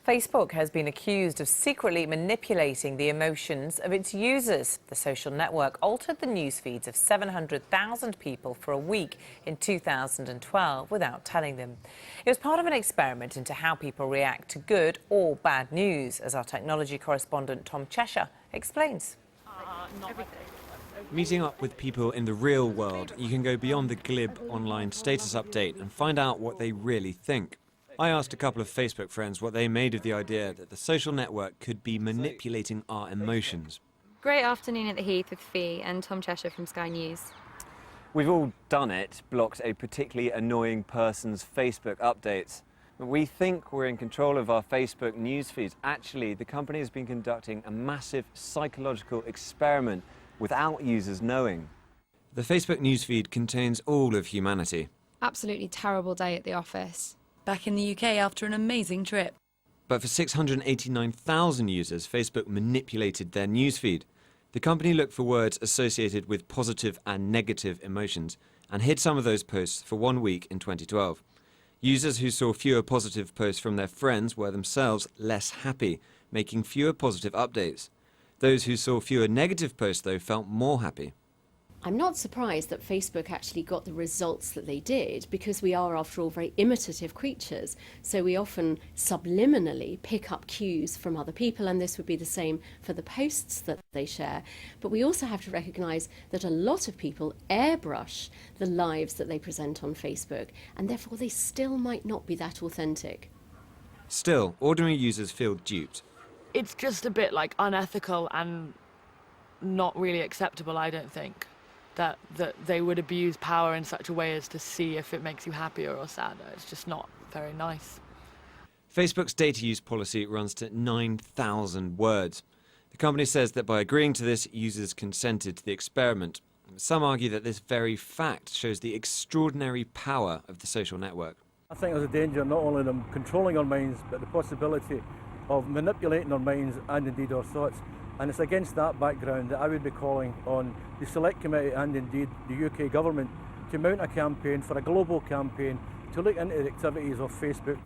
Facebook has been accused of secretly manipulating the emotions of its users. The social network altered the news feeds of 700,000 people for a week in 2012 without telling them. It was part of an experiment into how people react to good or bad news, as our technology correspondent Tom Cheshire explains. Meeting up with people in the real world, you can go beyond the glib online status update and find out what they really think. I asked a couple of Facebook friends what they made of the idea that the social network could be manipulating our emotions. Great afternoon at the Heath with Fee and Tom Cheshire from Sky News. We've all done it, blocked a particularly annoying person's Facebook updates. We think we're in control of our Facebook news feeds. Actually, the company has been conducting a massive psychological experiment without users knowing. The Facebook newsfeed contains all of humanity. Absolutely terrible day at the office. Back in the UK after an amazing trip. But for 689,000 users, Facebook manipulated their newsfeed. The company looked for words associated with positive and negative emotions and hid some of those posts for 1 week in 2012. Users who saw fewer positive posts from their friends were themselves less happy, making fewer positive updates. Those who saw fewer negative posts, though, felt more happy. I'm not surprised that Facebook actually got the results that they did, because we are, after all, very imitative creatures. So we often subliminally pick up cues from other people, and this would be the same for the posts that they share. But we also have to recognise that a lot of people airbrush the lives that they present on Facebook, and therefore they still might not be that authentic. Still, ordinary users feel duped. It's just a bit like unethical and not really acceptable, I don't think. That they would abuse power in such a way as to see if it makes you happier or sadder. It's just not very nice. Facebook's data use policy runs to 9,000 words. The company says that by agreeing to this, users consented to the experiment. Some argue that this very fact shows the extraordinary power of the social network. I think there's a danger not only in them controlling our minds, but the possibility of manipulating our minds and indeed our thoughts. And it's against that background that I would be calling on the Select Committee and indeed the UK government to mount a campaign for a global campaign to look into the activities of Facebook.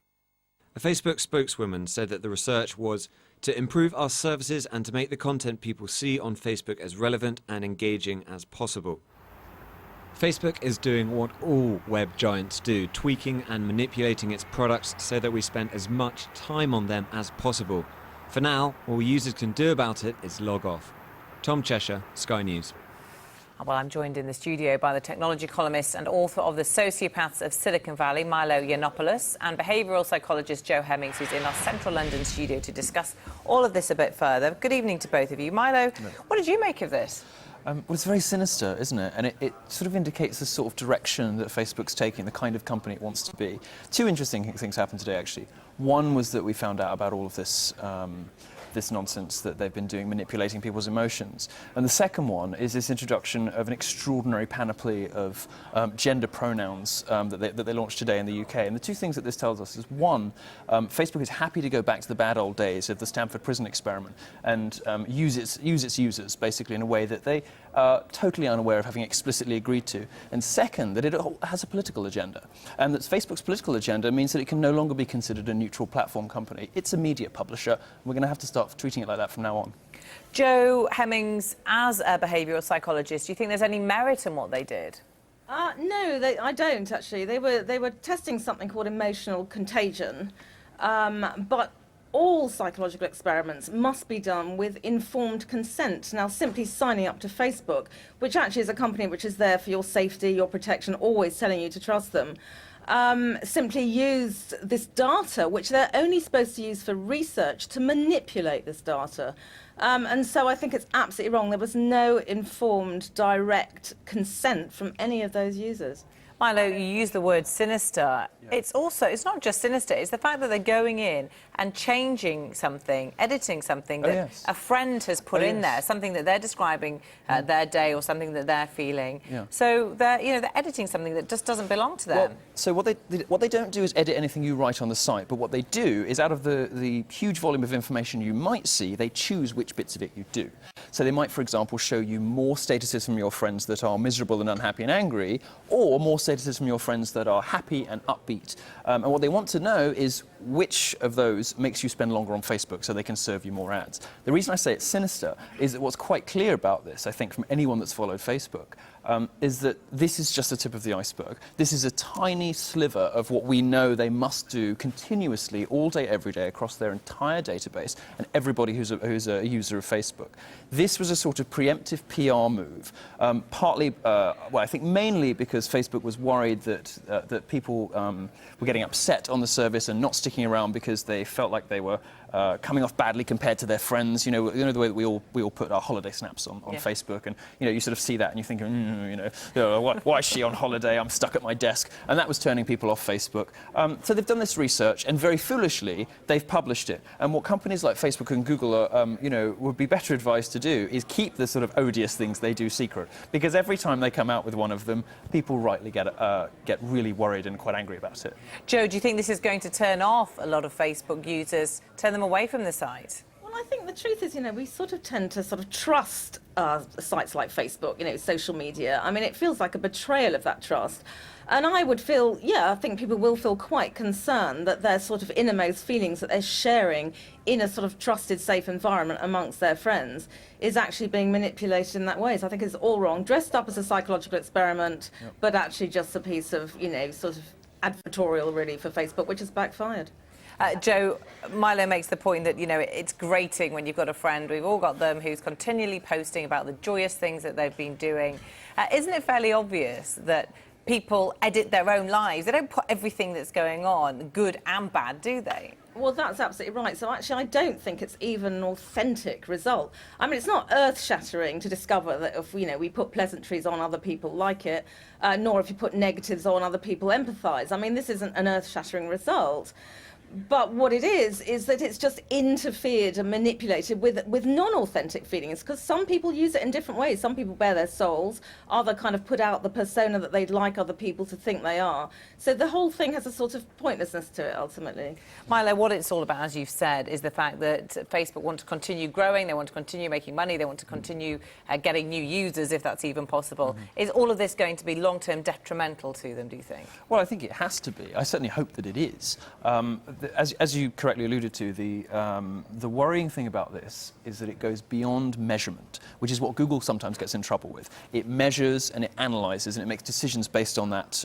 A Facebook spokeswoman said that the research was to improve our services and to make the content people see on Facebook as relevant and engaging as possible. Facebook is doing what all web giants do, tweaking and manipulating its products so that we spend as much time on them as possible. For now, all users can do about it is log off. Tom Cheshire, Sky News. Well, I'm joined in the studio by the technology columnist and author of The Sociopaths of Silicon Valley, Milo Yiannopoulos, and behavioural psychologist Jo Hemmings, who's in our central London studio to discuss all of this a bit further. Good evening to both of you. Milo, what did you make of this? Well, it's very sinister, isn't it? And it sort of indicates the sort of direction that Facebook's taking, the kind of company it wants to be. Two interesting things happened today, actually. One was that we found out about all of this this nonsense that they've been doing, manipulating people's emotions. And the second one is this introduction of an extraordinary panoply of gender pronouns that they launched today in the UK. And the two things that this tells us is, one, Facebook is happy to go back to the bad old days of the Stanford prison experiment and use its users, basically, in a way that they are totally unaware of having explicitly agreed to. And second, that it has a political agenda. And that Facebook's political agenda means that it can no longer be considered a neutral platform company. It's a media publisher. We're going to have to start treating it like that from now on. Jo Hemmings, as a behavioural psychologist, do you think there's any merit in what they did? No, I don't, actually. They were testing something called emotional contagion, but all psychological experiments must be done with informed consent. Now, simply signing up to Facebook, which actually is a company which is there for your safety, your protection, always telling you to trust them, simply used this data, which they're only supposed to use for research, to manipulate this data. And so I think it's absolutely wrong. There was no informed, direct consent from any of those users. Milo, you use the word sinister. Yeah. It's not just sinister, it's the fact that they're going in and changing something, editing something that a friend has put in there, something that they're describing their day or something that they're feeling. Yeah. So they're editing something that just doesn't belong to them. Well, so what they don't do is edit anything you write on the site, but what they do is, out of the huge volume of information you might see, they choose which bits of it you do. So they might, for example, show you more statuses from your friends that are miserable and unhappy and angry, or more statuses from your friends that are happy and upbeat. And what they want to know is which of those makes you spend longer on Facebook so they can serve you more ads. The reason I say it's sinister is that what's quite clear about this, I think, from anyone that's followed Facebook, is that this is just the tip of the iceberg. This is a tiny sliver of what we know they must do continuously, all day, every day, across their entire database and everybody who's a user of Facebook. This was a sort of preemptive PR move, partly, well, I think mainly because Facebook was worried that people were getting upset on the service and not sticking around because they felt like they were coming off badly compared to their friends. You know the way that we all put our holiday snaps on Facebook, and you sort of see that and you think, why is she on holiday? I'm stuck at my desk, and that was turning people off Facebook. So they've done this research, and very foolishly they've published it. And what companies like Facebook and Google are, would be better advised to do is keep the sort of odious things they do secret, because every time they come out with one of them, people rightly get really worried and quite angry about it. Joe, do you think this is going to turn off a lot of Facebook users, turn them away from the site? Well, I think the truth is, we sort of tend to sort of trust sites like Facebook, social media. I mean, it feels like a betrayal of that trust. And I would feel, I think people will feel quite concerned that their sort of innermost feelings that they're sharing in a sort of trusted, safe environment amongst their friends is actually being manipulated in that way. So I think it's all wrong, dressed up as a psychological experiment, but actually just a piece of, sort of advertorial really for Facebook, which has backfired. Joe, Milo makes the point that, it's grating when you've got a friend, we've all got them, who's continually posting about the joyous things that they've been doing. Isn't it fairly obvious that people edit their own lives? They don't put everything that's going on, good and bad, do they? Well, that's absolutely right. So actually, I don't think it's even an authentic result. I mean, it's not earth-shattering to discover that if, we put pleasantries on, other people like it, nor if you put negatives on, other people empathise. I mean, this isn't an earth-shattering result. But what it is that it's just interfered and manipulated with non-authentic feelings, because some people use it in different ways. Some people bare their souls, other kind of put out the persona that they'd like other people to think they are. So the whole thing has a sort of pointlessness to it, ultimately. Milo, what it's all about, as you've said, is the fact that Facebook want to continue growing, they want to continue making money, they want to continue getting new users, if that's even possible. Is all of this going to be long-term detrimental to them, do you think? Well, I think it has to be. I certainly hope that it is. As you correctly alluded to, the worrying thing about this is that it goes beyond measurement, which is what Google sometimes gets in trouble with. It measures and it analyses and it makes decisions based on that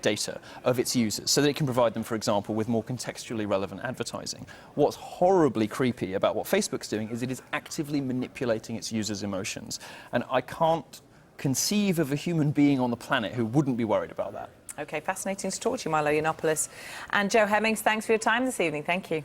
data of its users, so that it can provide them, for example, with more contextually relevant advertising. What's horribly creepy about what Facebook's doing is it is actively manipulating its users' emotions. And I can't conceive of a human being on the planet who wouldn't be worried about that. OK, fascinating to talk to you, Milo Yiannopoulos. And Joe Hemmings, thanks for your time this evening. Thank you.